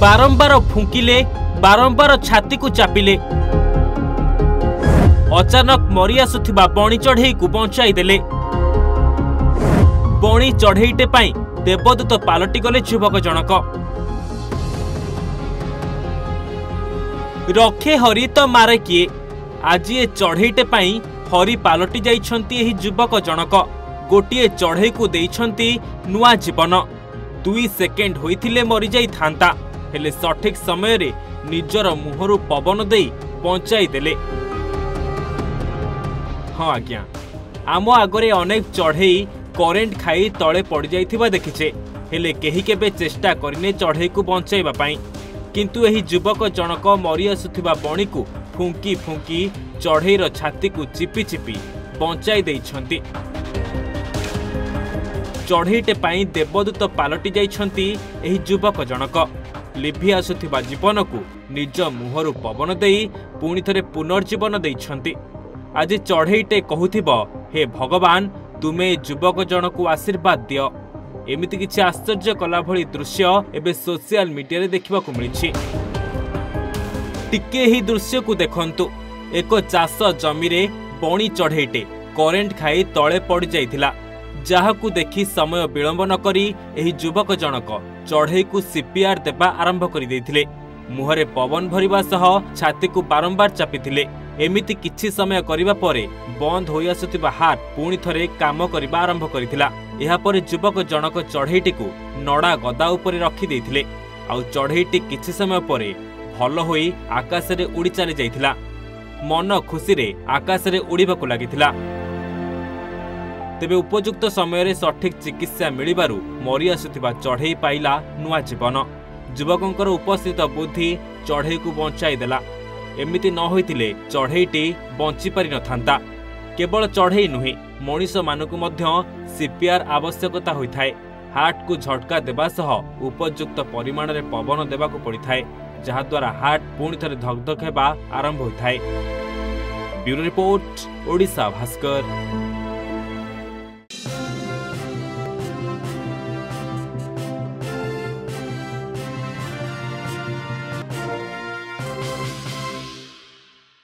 बारंबार फुंकिले बारंबार छाती को चापिले अचानक मरी आसुथिबा बणी चढ़ई को बंचाई देले। बणी चढ़ईटे पाई देवदूत पालटी गले युवक जनक। रखे हरि तो मारे किए आज ये चढ़ईटे पाई हरि पालटी जाइछंती एही युवक जनक। गोटिए चढ़ई को देइछंती नुआ जीवन। 2 सेकेंड होइथिले मरि जाई थांता हेले सठिक समय रे निजर मुहरु पवन देई बंचाई देले। हाँ आज्ञा आम आगरे अनेक चढ़ई करेंट खाई तले पड़ जाइथिबा देखिछे हेले केही केबे चेष्टा करिने चढ़ई को बंचाइबा पाई। किंतु एही युवक जनक मरि आसुथिबा बणी को फुंकी फुंकी चढ़ईर छाती को चिपी चिपी बंचाई देइछंती। चढ़ईटे पाई देवदूत पालटी जाइछंती एही युवक जनक। लिभि आसुथिबा जीवन को निज मुहरु पवन देई पुणी थरे पुनर्जीवन देइछंती। आज चढ़ईटे कहूथिब हे भगवान तुमे युवक जन को आशीर्वाद दियो। एमिति किछि आश्चर्य कला भली दृश्य एबे सोशल मीडिया रे देखिबा को मिलिछि। टिके ही दृश्य को देखंतु एक चाष जमी रे बणी चढ़ईटे करेंट खाई तले पड़ जाइथिला जाहाकू देखि समय विलंब न करी एही युवक जनक चढ़ई को सीपीआर देबा आरंभ करि दैथिले। मुहरे पवन भरिबा सह छाती को बारंबार चापिथिले। एमिति किछि समय करिबा परे बंद होई आसुथिबा हार्ट पुणी थरे काम करिबा आरंभ करिथिला। एहा परे युवक जनक चढ़ईटी को नड़ा गदा उपरे रखि दैथिले आउ चढ़ईटी किछि समय परे भल होई आकाश रे उड़ी चली जाइथिला। मन खुशी रे आकाश रे उड़ीबाकू लागिथिला। तेबे उपयुक्त समय रे सठिक चिकित्सा मिलिबारु मरि आसुथिबा चढ़ई पाइला नुआ जीवन। युवकंकर उपस्थित बुद्धि चढ़ई को बंचाई देला। एमिति न होइतिले चढ़ईटी बंची पारि न थांता। केवल चढ़ई नुहे मनीष मानकु मध्य सीपीआर आवश्यकता होइथाय। हार्ट को झटका देबा सह उपयुक्त परिमाण रे पवन देबाकू पड़िथाय जहा द्वारा हार्ट पुणी थरे धक धक हेबा आरंभ होइथाय। Bureau report Odisha Bhaskar.